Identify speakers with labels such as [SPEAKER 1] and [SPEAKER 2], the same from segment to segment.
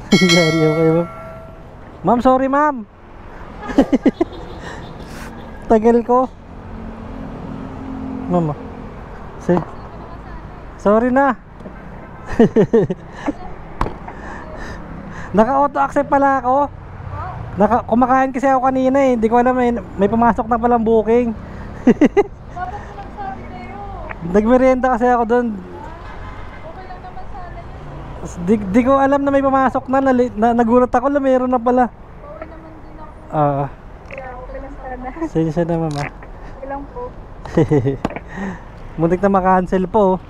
[SPEAKER 1] Yari ako kayo, ma'am. Ma'am, sorry, ma'am. Tagal ko. Ma'am, sorry na. Naka-auto accept pala ako. Kumakain kasi ako kanina eh. Hindi ko alam, may pumasok na palang booking.
[SPEAKER 2] Dapat mo nagsabi kayo.
[SPEAKER 1] Nagmerienda kasi ako doon.
[SPEAKER 2] Okay lang naman sana yun.
[SPEAKER 1] Di ko alam na may pumasok na, nagulat ako na mayroon na pala.
[SPEAKER 2] Okay naman din ako.
[SPEAKER 1] Ah,
[SPEAKER 2] Okay lang sana.
[SPEAKER 1] sige na, mama.
[SPEAKER 2] Okay lang po.
[SPEAKER 1] Muntik na makancel po.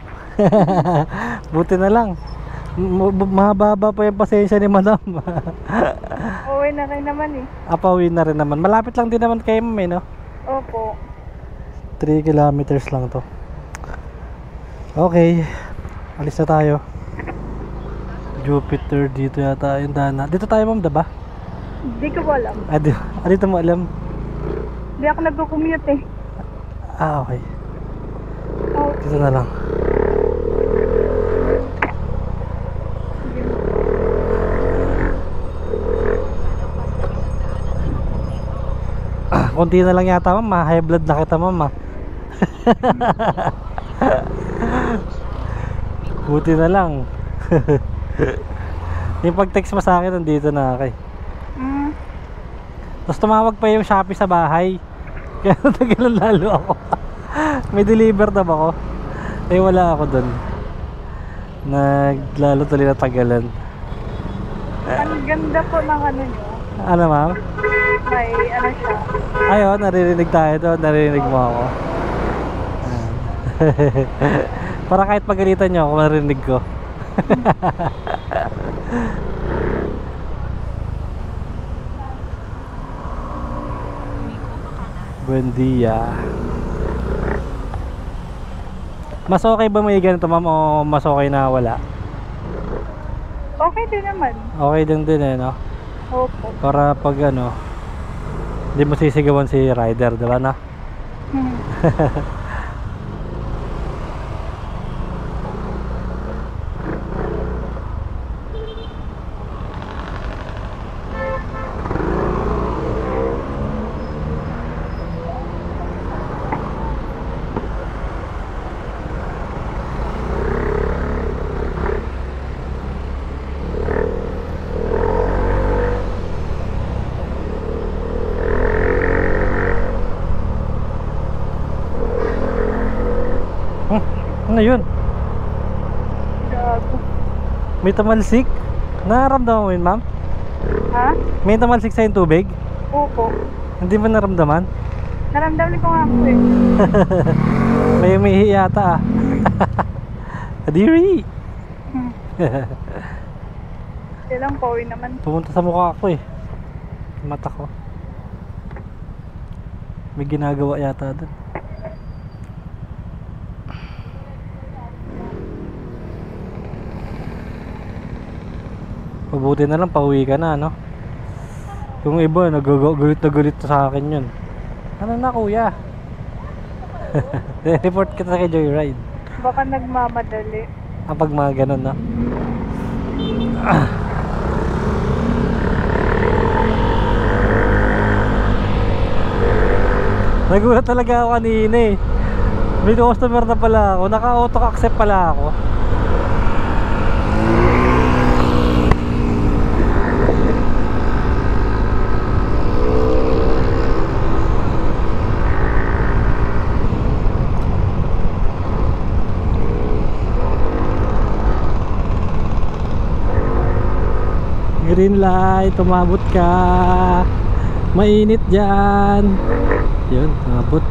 [SPEAKER 1] Buti na lang. Mahaba pa yung pasensya ni madam.
[SPEAKER 2] Okay na rin naman eh.
[SPEAKER 1] Apawin na rin naman. Malapit lang din naman kayo, ma'am, no?
[SPEAKER 2] Opo.
[SPEAKER 1] 3 kilometers lang to. Okay, alis na tayo. Jupiter, dito yata yung dana. Dito tayo, ma'am, diba?
[SPEAKER 2] Hindi ko alam.
[SPEAKER 1] Dito mo alam.
[SPEAKER 2] Hindi ako nagko-commute eh.
[SPEAKER 1] Okay.
[SPEAKER 2] Oh,
[SPEAKER 1] Dito na lang. Konti na lang yata, ma'am. High blood na kita, ma'am. Buti na lang. Yung pag-text mo sa akin, nandito na ako. Tapos tumawag pa yung Shopee sa bahay. Kaya natagalan lalo ako. May deliver na ba ako? Eh wala ako dun. Naglalo tuloy na tagalan.
[SPEAKER 2] ang ganda po ng ano nyo.
[SPEAKER 1] Ano, ma'am?
[SPEAKER 2] May ano siya.
[SPEAKER 1] Ayun, naririnig tayo doon. Naririnig mo ako. Para kahit pagalitan nyo ako, marinig ko. Buen dia. Mas okay ba may ganito, ma'am, o mas okay na wala?
[SPEAKER 2] Okay din naman.
[SPEAKER 1] Okay din eh, no?
[SPEAKER 2] Opo.
[SPEAKER 1] Para pag ano, hindi mo sisigawan si rider, diba na? Ano yun?
[SPEAKER 2] Gago.
[SPEAKER 1] May tamalsik? Naramdaman mo yun, ma'am?
[SPEAKER 2] Ha?
[SPEAKER 1] May tamalsik sa yung tubig?
[SPEAKER 2] Opo.
[SPEAKER 1] Hindi ba naramdaman?
[SPEAKER 2] Naramdaman ko nga po eh.
[SPEAKER 1] May umihi yata ah. Kadiri!
[SPEAKER 2] Kailang pauwi naman.
[SPEAKER 1] Pumunta sa mukha ko eh. Mata ko. May ginagawa yata doon. Pabuti na lang, pauwi ka na, no? Yung iba, nagagulit na gulit sa akin yun. Ano na, kuya? Report kita kay Joyride.
[SPEAKER 2] Baka nagmamadali.
[SPEAKER 1] Kapag mga ganun, no? Nagulat talaga ako kanina eh. May customer na pala ako. Naka-auto accept pala ako. Green light, umabot ka. Mainit dyan. Yun, umabot.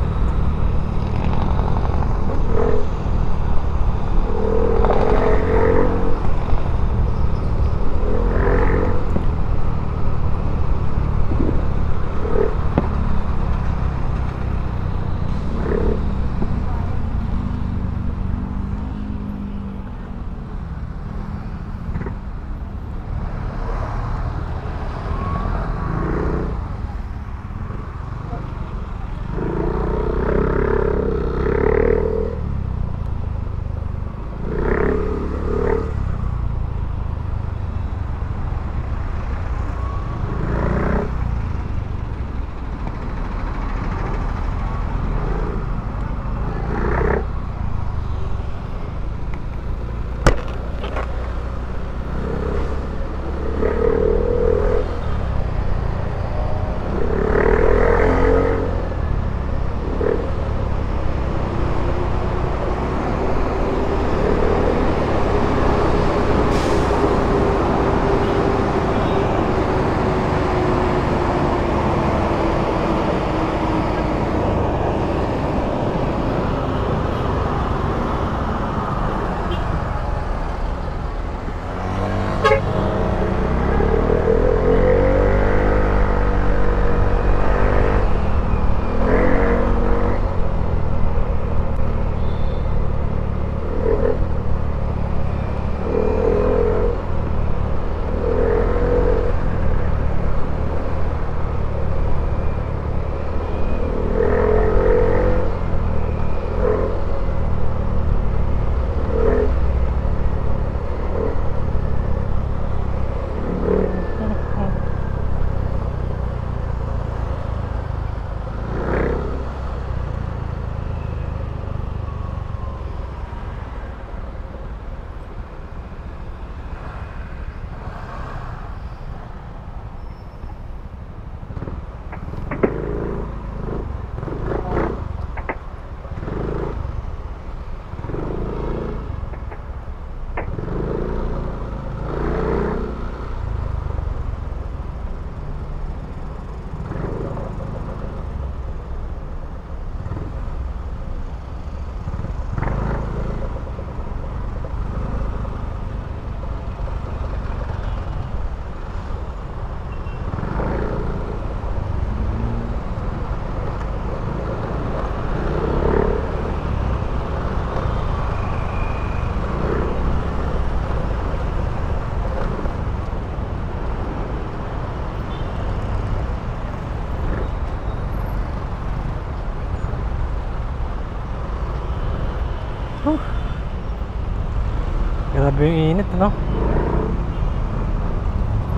[SPEAKER 1] Grabe yung init, no?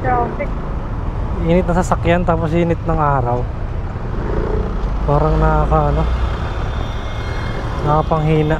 [SPEAKER 2] Traffic.
[SPEAKER 1] Init ng sasakyan tapos init ng araw. Parang nakapanghina.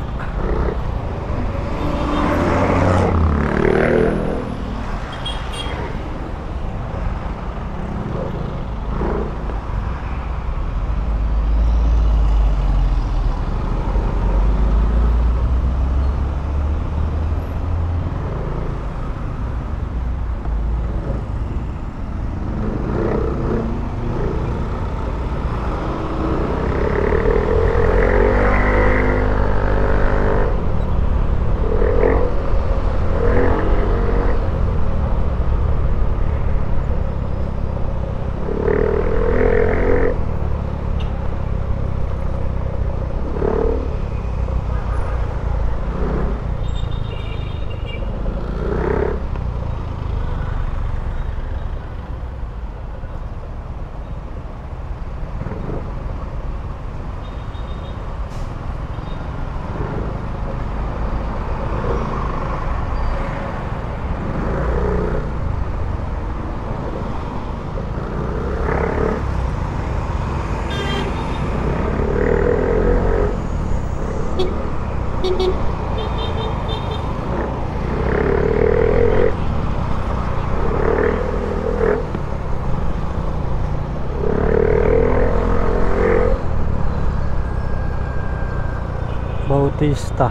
[SPEAKER 1] Bautista.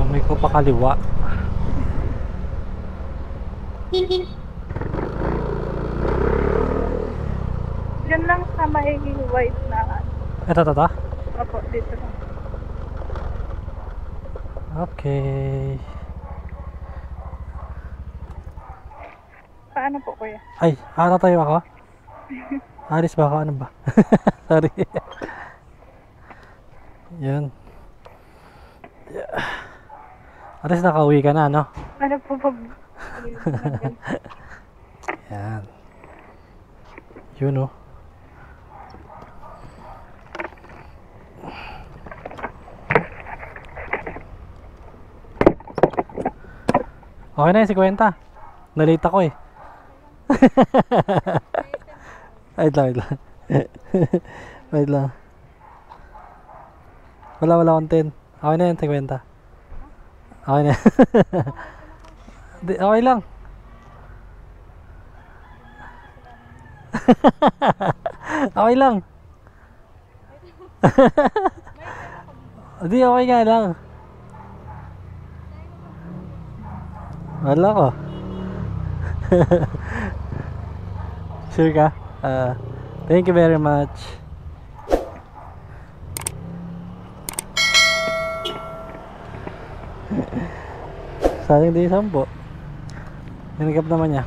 [SPEAKER 1] May ko pa kaliwa.
[SPEAKER 2] Diyan lang sa may white na.
[SPEAKER 1] Ito.
[SPEAKER 2] Opo, dito lang.
[SPEAKER 1] Okay.
[SPEAKER 2] Paano po, kuya?
[SPEAKER 1] Ay, tayo ako? Alis ba ako? Ano ba? Sorry. Yan. At least nakauwi ka na, no?
[SPEAKER 2] Ano po ba?
[SPEAKER 1] Yan. Yun, oh. Okay na yung 50. Nalate ako eh. Wait lang. Wait lang. Wala akong 10. Okay na yung 50. Okay na. Okay lang. Okay lang. Di, okay nga lang. Wala ko. Sure ka? Thank you very much. Sayang di 10. Hinagap naman niya.